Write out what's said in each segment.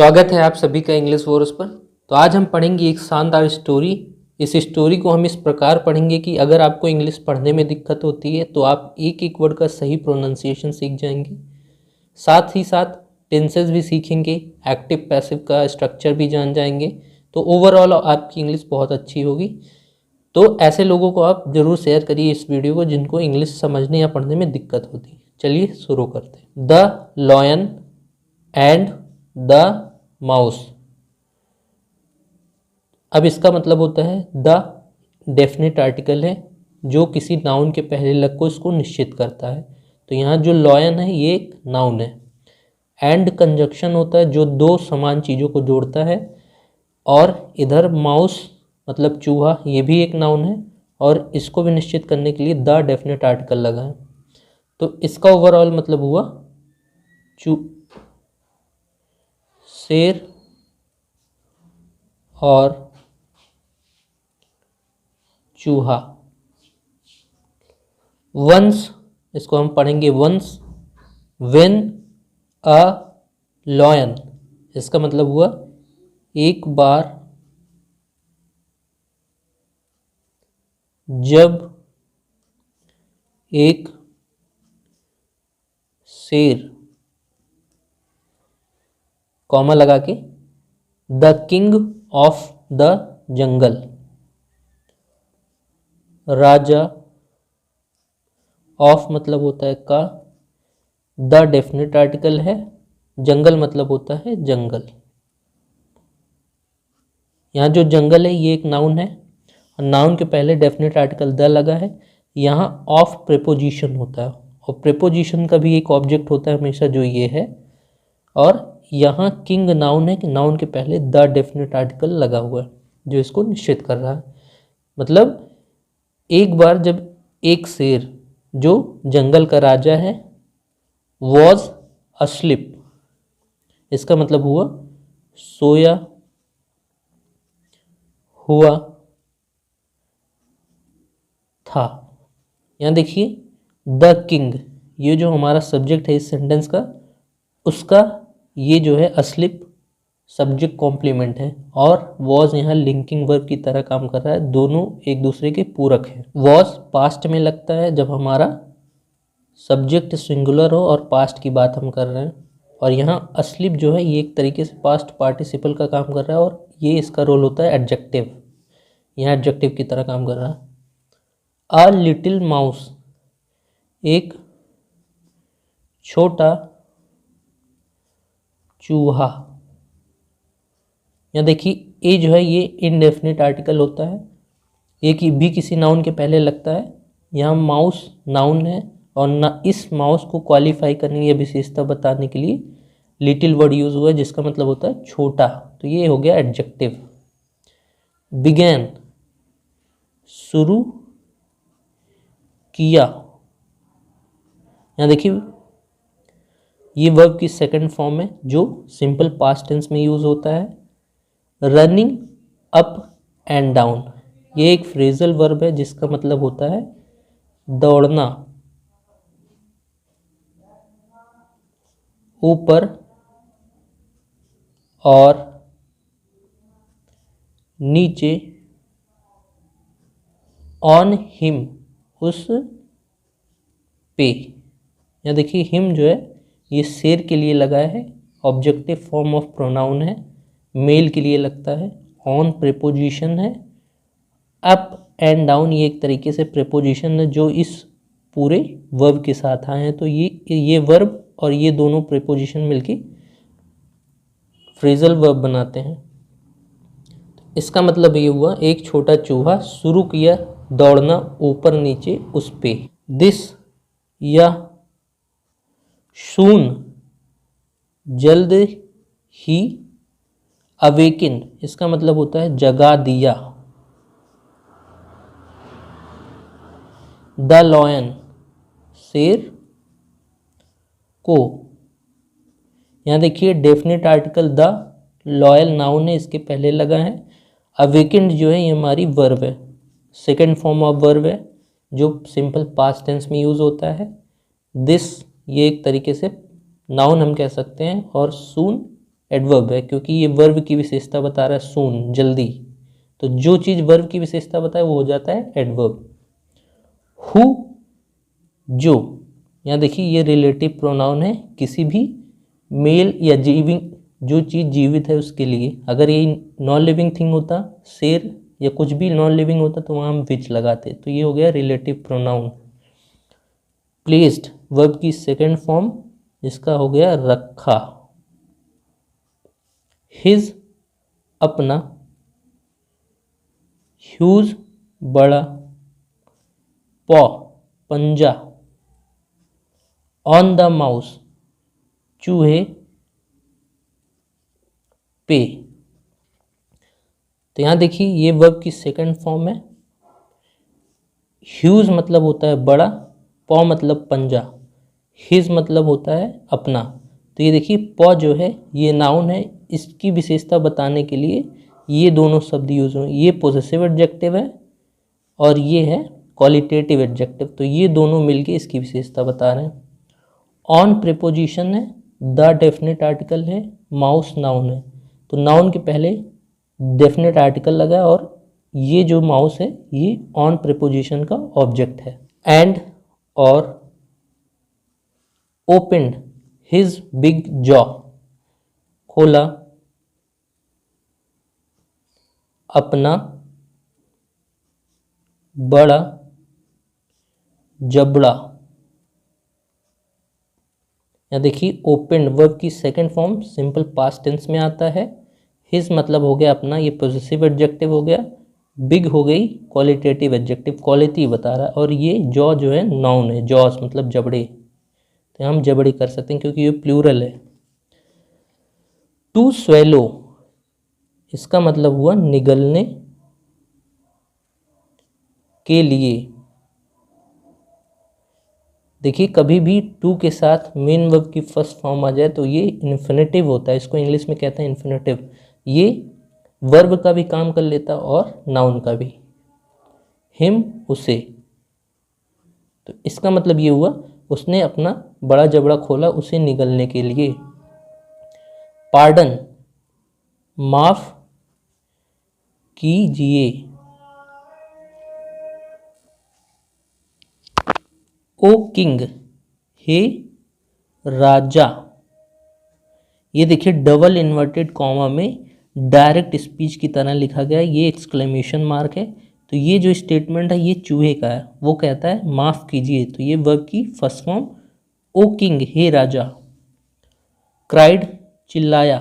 स्वागत है आप सभी का इंग्लिश वॉर्स पर। तो आज हम पढ़ेंगे एक शानदार स्टोरी। इस स्टोरी को हम इस प्रकार पढ़ेंगे कि अगर आपको इंग्लिश पढ़ने में दिक्कत होती है तो आप एक एक वर्ड का सही प्रोनाउंसिएशन सीख जाएंगे, साथ ही साथ टेंसेस भी सीखेंगे, एक्टिव पैसिव का स्ट्रक्चर भी जान जाएंगे। तो ओवरऑल आपकी इंग्लिश बहुत अच्छी होगी। तो ऐसे लोगों को आप ज़रूर शेयर करिए इस वीडियो को जिनको इंग्लिश समझने या पढ़ने में दिक्कत होती है। चलिए शुरू करते हैं। The lion and the mouse. अब इसका मतलब होता है द डेफिनेट आर्टिकल है जो किसी नाउन के पहले लग को इसको निश्चित करता है। तो यहाँ जो लॉयन है ये एक नाउन है। एंड कंजक्शन होता है जो दो समान चीज़ों को जोड़ता है। और इधर माउस मतलब चूहा, ये भी एक नाउन है और इसको भी निश्चित करने के लिए द डेफिनेट आर्टिकल लगा है। तो इसका ओवरऑल मतलब हुआ शेर और चूहा। वंस, इसको हम पढ़ेंगे वंस। व्हेन अ लॉयन, इसका मतलब हुआ एक बार जब एक शेर, कॉमा लगा के, the king of the jungle, Raja of मतलब होता है का, द डेफिनेट आर्टिकल है, जंगल मतलब होता है जंगल। यहाँ जो जंगल है ये एक नाउन है और नाउन के पहले डेफिनेट आर्टिकल द लगा है। यहाँ ऑफ प्रेपोजिशन होता है और प्रेपोजिशन का भी एक ऑब्जेक्ट होता है हमेशा जो ये है। और यहाँ किंग नाउन है कि नाउन के पहले द डेफिनेट आर्टिकल लगा हुआ है जो इसको निश्चित कर रहा है। मतलब एक बार जब एक शेर जो जंगल का राजा है वॉज अस्लिप, इसका मतलब हुआ सोया हुआ था। यहाँ देखिए द किंग, ये जो हमारा सब्जेक्ट है इस सेंटेंस का, उसका ये जो है अस्लिप सब्जेक्ट कॉम्प्लीमेंट है और वॉज यहाँ लिंकिंग वर्ब की तरह काम कर रहा है। दोनों एक दूसरे के पूरक हैं। वॉज पास्ट में लगता है जब हमारा सब्जेक्ट सिंगुलर हो और पास्ट की बात हम कर रहे हैं। और यहाँ अस्लिप जो है ये एक तरीके से पास्ट पार्टिसिपल का काम कर रहा है और ये इसका रोल होता है एडजेक्टिव, यहाँ एडजेक्टिव की तरह काम कर रहा है। अ लिटिल माउस, एक छोटा चूहा। यहाँ देखिए ए जो है ये इनडेफिनिट आर्टिकल होता है, ये कि भी किसी नाउन के पहले लगता है। यहाँ माउस नाउन है और ना इस माउस को क्वालिफाई करने या विशेषता बताने के लिए लिटिल वर्ड यूज हुआ है जिसका मतलब होता है छोटा। तो ये हो गया एडजेक्टिव। बिगैन, शुरू किया। यहाँ देखिए ये वर्ब की सेकंड फॉर्म है जो सिंपल पास्ट टेंस में यूज होता है। रनिंग अप एंड डाउन, ये एक फ्रेजल वर्ब है जिसका मतलब होता है दौड़ना ऊपर और नीचे। ऑन हिम, उस पे। यहाँ देखिए हिम जो है ये शेर के लिए लगा है, ऑब्जेक्टिव फॉर्म ऑफ प्रोनाउन है, मेल के लिए लगता है। ऑन प्रेपोजिशन है। अप एंड डाउन ये एक तरीके से प्रेपोजिशन है जो इस पूरे वर्ब के साथ आए हैं। तो ये वर्ब और ये दोनों प्रेपोजिशन मिलके फ्रेजल वर्ब बनाते हैं। इसका मतलब ये हुआ एक छोटा चूहा शुरू किया दौड़ना ऊपर नीचे उस पे। दिस, यह, सून, जल्द ही, अवेकिन, इसका मतलब होता है जगा दिया। द लॉयन, शेर को। यहाँ देखिए definite article the, loyal noun है इसके पहले लगा है। अवेकेंड जो है ये हमारी वर्ब है, सेकंड फॉर्म ऑफ वर्ब है जो सिंपल पास्ट टेंस में यूज़ होता है। दिस ये एक तरीके से नाउन हम कह सकते हैं और सून एडवर्ब है, क्योंकि ये वर्ब की विशेषता बता रहा है, सून, जल्दी। तो जो चीज़ वर्ब की विशेषता बताए वो हो जाता है एडवर्ब। हु, जो, यहाँ देखिए ये रिलेटिव प्रोनाउन है किसी भी मेल या जीविंग, जो चीज़ जीवित है उसके लिए। अगर ये नॉन लिविंग थिंग होता, शेर या कुछ भी नॉन लिविंग होता, तो वहाँ हम विच लगाते। तो ये हो गया रिलेटिव प्रोनाउन। प्लेस्ड वर्ब की सेकेंड फॉर्म, जिसका हो गया रखा। हिज, अपना। ह्यूज, बड़ा। पॉ, पंजा। ऑन द माउस, चूहे पे। तो यहाँ देखिए ये वर्ब की सेकंड फॉर्म है। ह्यूज मतलब होता है बड़ा, पॉ मतलब पंजा, हिज मतलब होता है अपना। तो ये देखिए पॉ जो है ये नाउन है, इसकी विशेषता बताने के लिए ये दोनों शब्द यूज हुए। ये पोजेसिव एडजेक्टिव है और ये है क्वालिटेटिव एडजेक्टिव। तो ये दोनों मिलके इसकी विशेषता बता रहे हैं। ऑन प्रीपोजिशन है, द डेफिनेट आर्टिकल है, माउस नाउन है। तो नाउन के पहले डेफिनेट आर्टिकल लगा और ये जो माउस है ये ऑन प्रीपोजिशन का ऑब्जेक्ट है। एंड, और। ओपन्ड हिज बिग जॉ, खोला अपना बड़ा जबड़ा। यहाँ देखिए ओपन वर्ब की second form simple past tense में आता है। हिज मतलब हो गया अपना, ये पॉजिटिव एडजेक्टिव हो गया। बिग हो गई क्वालिटेटिव एडजेक्टिव, क्वालिटी बता रहा है। और ये जॉ जो है नाउन है, जॉस मतलब जबड़े। तो हम जबड़े कर सकते हैं क्योंकि ये प्लूरल है। टू स्वेलो, इसका मतलब हुआ निगलने के लिए। देखिए कभी भी टू के साथ मेन वर्ब की फर्स्ट फॉर्म आ जाए तो ये इन्फिनेटिव होता है, इसको इंग्लिश में कहते हैं इन्फिनेटिव। ये वर्ब का भी काम कर लेता और नाउन का भी। हिम, उसे। तो इसका मतलब ये हुआ उसने अपना बड़ा जबड़ा खोला उसे निगलने के लिए। पार्डन, माफ कीजिए। ओ किंग, हे राजा। ये देखिए डबल इन्वर्टेड कॉमा में डायरेक्ट स्पीच की तरह लिखा गया है, ये एक्सक्लेमेशन मार्क है। तो ये जो स्टेटमेंट है ये चूहे का है, वो कहता है माफ़ कीजिए। तो ये वर्ब की फर्स्ट फॉर्म ओ किंग, हे राजा। क्राइड, चिल्लाया।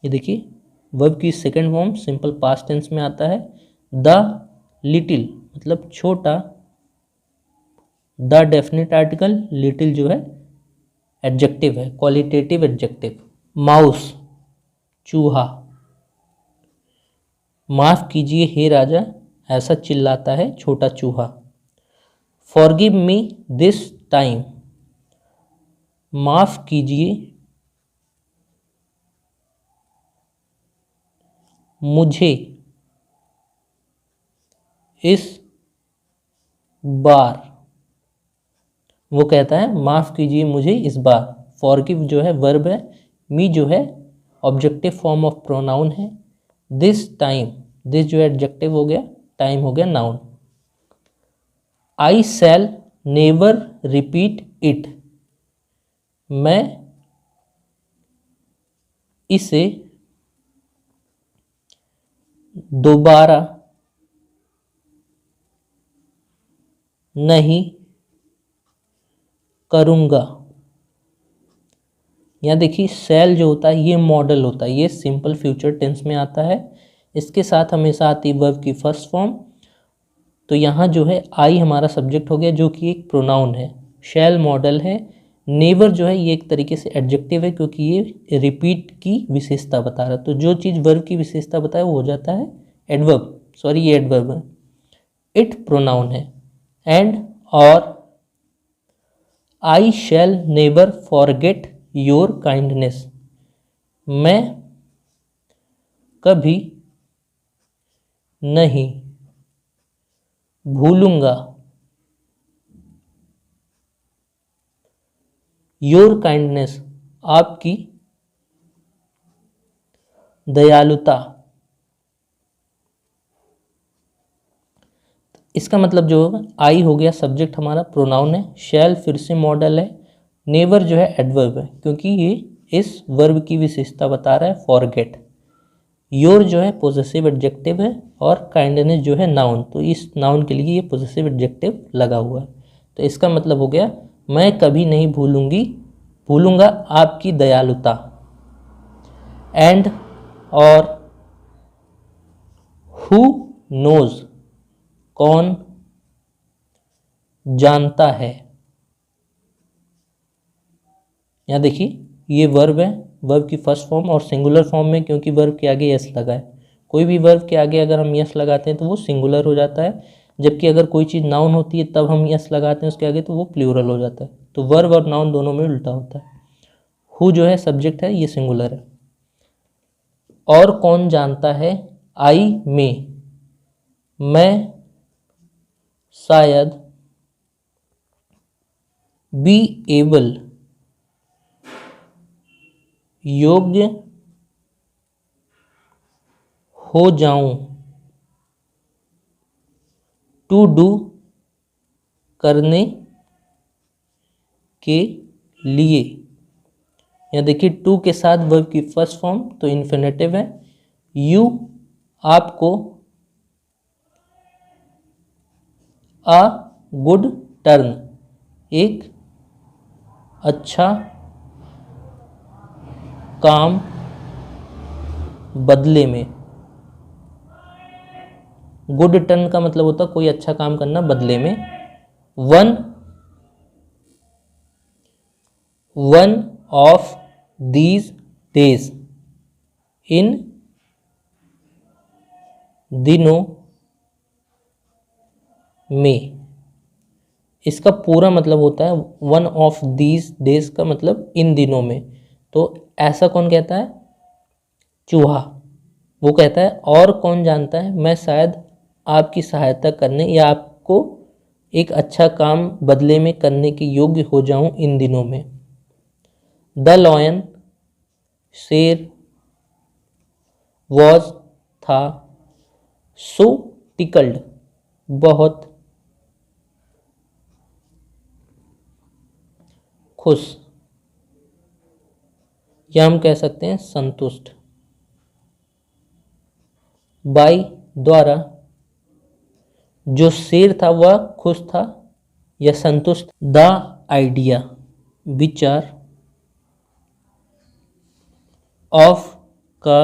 ये देखिए वर्ब की second form simple past tense में आता है। द लिटिल मतलब छोटा, द डेफिनेट आर्टिकल, लिटिल जो है एडजेक्टिव है, क्वालिटेटिव एडजेक्टिव। माउस, चूहा। माफ कीजिए हे राजा, ऐसा चिल्लाता है छोटा चूहा। फॉरगिव मी दिस टाइम, माफ कीजिए मुझे इस बार। वो कहता है माफ कीजिए मुझे इस बार। फॉरगिव जो है वर्ब है, मी जो है ऑब्जेक्टिव फॉर्म ऑफ प्रोनाउन है। दिस टाइम, दिस जो है एडजेक्टिव हो गया, टाइम हो गया noun. I shall never repeat it, मैं इसे दोबारा नहीं करूँगा। यहाँ देखिए शैल जो होता है ये मॉडल होता है, ये सिंपल फ्यूचर टेंस में आता है। इसके साथ हमेशा आती है वर्ब की फर्स्ट फॉर्म। तो यहाँ जो है आई हमारा सब्जेक्ट हो गया जो कि एक प्रोनाउन है, शैल मॉडल है, नेवर जो है ये एक तरीके से एडजेक्टिव है क्योंकि ये रिपीट की विशेषता बता रहा है। तो जो चीज़ वर्ब की विशेषता बताए वो हो जाता है एडवर्ब, सॉरी ये एडवर्ब है। इट प्रोनाउन है। एंड, और। I shall never forget your kindness, मैं कभी नहीं भूलूंगा योर काइंडनेस, आपकी दयालुता। इसका मतलब जो होगा, आई हो गया सब्जेक्ट हमारा, प्रोनाउन है, शैल फिर से मॉडल है, नेवर जो है एडवर्ब है, क्योंकि ये इस वर्ब की विशेषता बता रहा है, फॉरगेट। योर जो है पोजेसिव एडजेक्टिव है, और काइंडनेस जो है नाउन, तो इस नाउन के लिए ये पोजेसिव एडजेक्टिव लगा हुआ है। तो इसका मतलब हो गया, मैं कभी नहीं भूलूंगा आपकी दयालुता। एंड और हु नोज, कौन जानता है। यहाँ देखिए ये वर्ब है, वर्ब की फर्स्ट फॉर्म और सिंगुलर फॉर्म में, क्योंकि वर्ब के आगे यस लगा है। कोई भी वर्ब के आगे अगर हम यस लगाते हैं तो वो सिंगुलर हो जाता है, जबकि अगर कोई चीज़ नाउन होती है तब हम यस लगाते हैं उसके आगे तो वो प्लूरल हो जाता है। तो वर्ब और नाउन दोनों में उल्टा होता है। हु जो है सब्जेक्ट है, ये सिंगुलर है। और कौन जानता है, आई में, मैं शायद, बी एबल, योग्य हो जाऊं, टू डू, करने के लिए। यहाँ देखिए टू के साथ वर्ब की फर्स्ट फॉर्म तो इन्फिनेटिव है। यू, आपको, अ गुड टर्न, एक अच्छा काम बदले में। गुड टर्न का मतलब होता है कोई अच्छा काम करना बदले में। वन ऑफ दीज डेज, इन दिनों में। इसका पूरा मतलब होता है वन ऑफ दीज डेज का मतलब इन दिनों में। तो ऐसा कौन कहता है, चूहा। वो कहता है और कौन जानता है, मैं शायद आपकी सहायता करने या आपको एक अच्छा काम बदले में करने के योग्य हो जाऊं इन दिनों में। द लॉयन, शेर, वॉज, था, सो टिकल्ड, बहुत खुश, या हम कह सकते हैं संतुष्ट। बाई, द्वारा, जो शेर था वह खुश था या संतुष्ट। द आइडिया, विचार, ऑफ, का,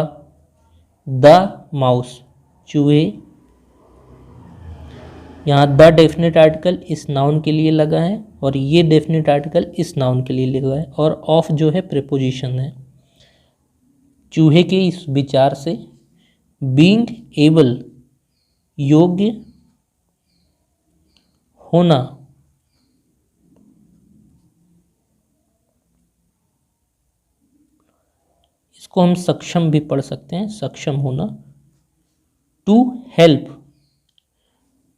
द माउस, चूहे। यहाँ द डेफिनेट आर्टिकल इस नाउन के लिए लगा है और ये डेफिनेट आर्टिकल इस नाउन के लिए लगा है, और ऑफ जो है प्रीपोजिशन है। चूहे के इस विचार से, बीइंग एबल, योग्य होना, इसको हम सक्षम भी पढ़ सकते हैं, सक्षम होना। टू हेल्प,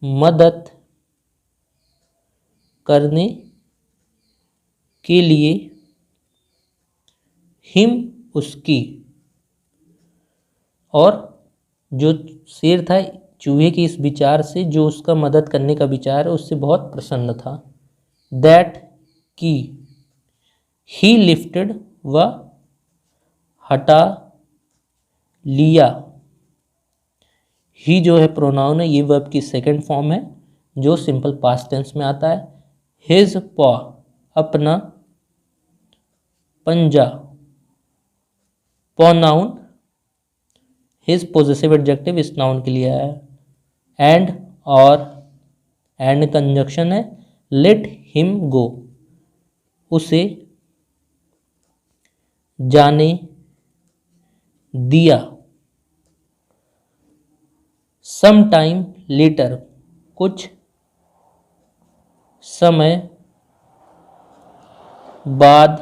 मदद करने के लिए। हिम, उसकी, और जो शेर था चूहे के इस विचार से, जो उसका मदद करने का विचार है उससे बहुत प्रसन्न था। दैट, की, ही लिफ्टेड, व हटा लिया। ही जो है प्रोनाउन है, ये वर्ब की सेकंड फॉर्म है जो सिंपल पास्ट टेंस में आता है। हिज पॉ, अपना पंजा। प्रोनाउन, हिज पॉजेसिव एडजेक्टिव इस नाउन के लिए आया है। एंड, और, एंड कंजक्शन है। लेट हिम गो, उसे जाने दिया। सम टाइम लेटर, कुछ समय बाद।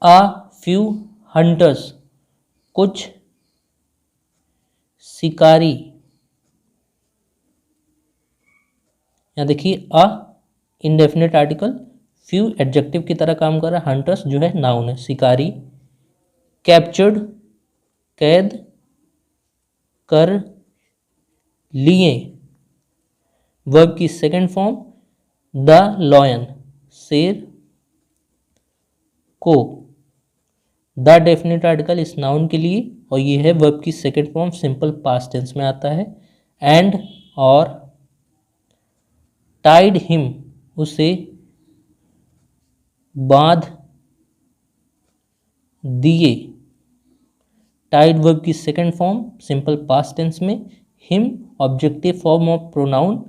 अ फ्यू हंटर्स, कुछ शिकारी। यहाँ देखिए अ इंडेफिनेट आर्टिकल, फ्यू एडजेक्टिव की तरह काम कर रहा है। हंटर्स जो है नाउन है, शिकारी। कैप्चर्ड कैद कर लिए, वर्ब की सेकंड फॉर्म। द लॉयन शेर को, द डेफिनेट आर्टिकल इस नाउन के लिए और ये है वर्ब की second form, simple past tense में आता है। एंड और टाइड हिम उसे बांध दिए, टाइड वर्ब की second form simple past tense में। Him objective form of pronoun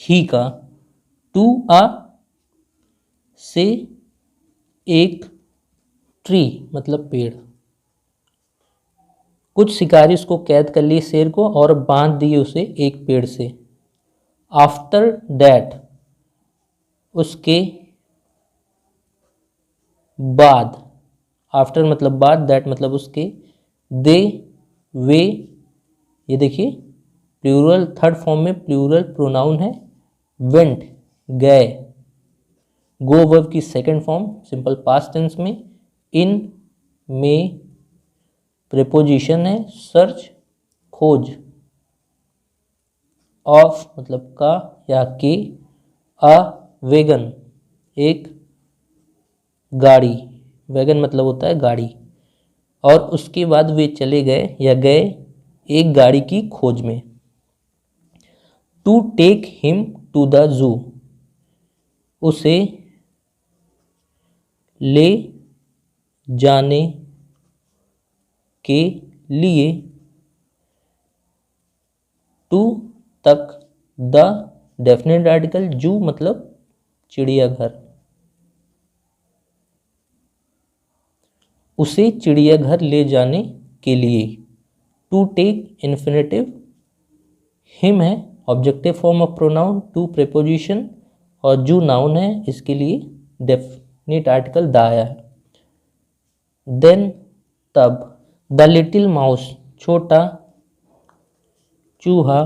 he का। टू अ से एक ट्री मतलब पेड़। कुछ शिकारी उसको कैद कर लिए शेर को और बांध दिए उसे एक पेड़ से। आफ्टर दैट उसके बाद, आफ्टर मतलब बाद, दैट मतलब उसके। दे वे, ये देखिए प्लूरल थर्ड फॉर्म में प्लूरल प्रोनाउन है। वेंट गए, गो वर्ब की second form simple past tense में। इन में प्रीपोजिशन है। सर्च खोज, ऑफ मतलब का या के। अ वेगन एक गाड़ी, वैगन मतलब होता है गाड़ी। और उसके बाद वे चले गए या गए एक गाड़ी की खोज में। To take him to the zoo उसे ले जाने के लिए। टू तक, द डेफिनेट आर्टिकल, जू मतलब चिड़ियाघर, उसे चिड़ियाघर ले जाने के लिए। टू टेक इन्फिनेटिव, हिम है objective form of pronoun, to preposition और जू नाउन है, इसके लिए डेफिनेट आर्टिकल द आया है। देन तब, द लिटिल माउस छोटा चूहा।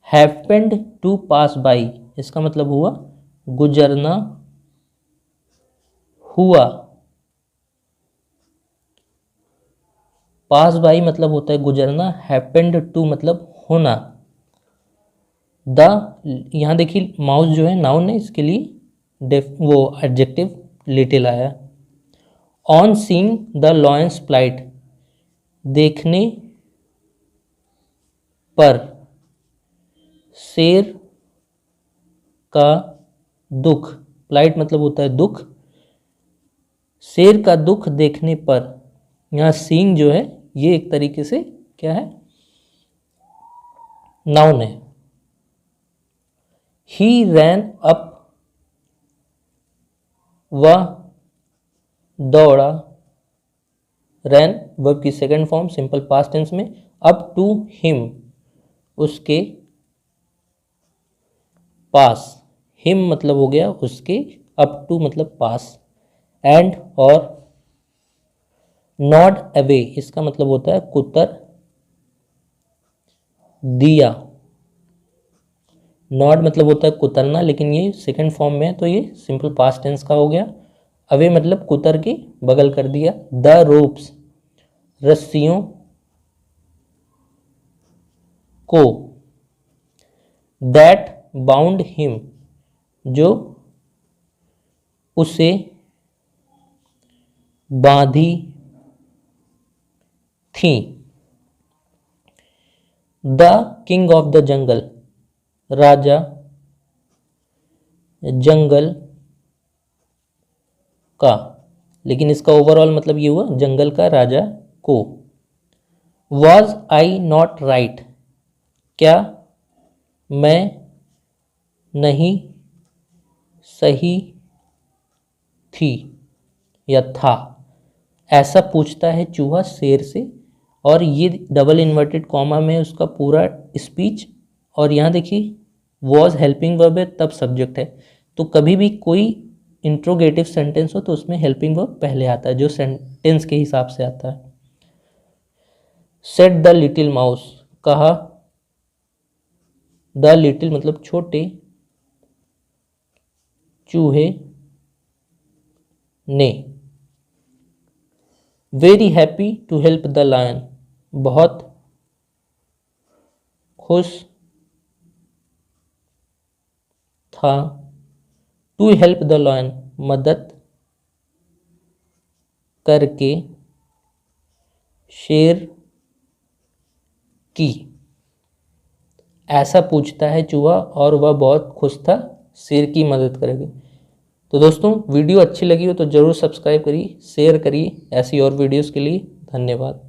हैपेंड टू पास बाई, इसका मतलब हुआ गुजरना हुआ। पास बाई मतलब होता है गुजरना, हैपेंड टू मतलब होना। द, यहाँ देखिए माउस जो है नाउन है, इसके लिए वो एडजेक्टिव लिटिल आया। On seeing the lion's plight, देखने पर शेर का दुख, प्लाइट मतलब होता है दुख। शेर का दुख देखने पर, यहाँ सीइंग जो है ये एक तरीके से क्या है, नाउन है। ही रैन अप, वह दौड़ा। रैन वर्ब की second form simple past tense में। अप टू हिम उसके पास, हिम मतलब हो गया उसके, अप टू मतलब पास। एंड और नॉड अवे, इसका मतलब होता है कुतर दिया। नॉड मतलब होता है कुतरना, लेकिन ये सेकंड फॉर्म में है तो ये सिंपल पास्ट टेंस का हो गया। अवे मतलब कुतर के बगल कर दिया। द रोप्स रस्सियों को। दैट बाउंड हिम जो उसे बांधी थी। The king of the jungle, राजा जंगल का, लेकिन इसका ओवरऑल मतलब ये हुआ जंगल का राजा को। वॉज आई नॉट राइट, क्या मैं नहीं सही थी या था, ऐसा पूछता है चूहा शेर से। और ये डबल इन्वर्टेड कॉमा में उसका पूरा स्पीच। और यहाँ देखिए वॉज हेल्पिंग वर्ब है तब सब्जेक्ट है, तो कभी भी कोई इंट्रोगेटिव सेंटेंस हो तो उसमें हेल्पिंग वर्ब पहले आता है जो सेंटेंस के हिसाब से आता है। सेड द लिटिल माउस, कहा द लिटिल मतलब छोटे, चूहे ने। Very happy to help the lion, बहुत खुश था। टू हेल्प द लायन, मदद करके शेर की। ऐसा पूछता है चूहा और वह बहुत खुश था शेर की मदद करके। तो दोस्तों, वीडियो अच्छी लगी हो तो ज़रूर सब्सक्राइब करिए, शेयर करिए। ऐसी और वीडियोस के लिए धन्यवाद।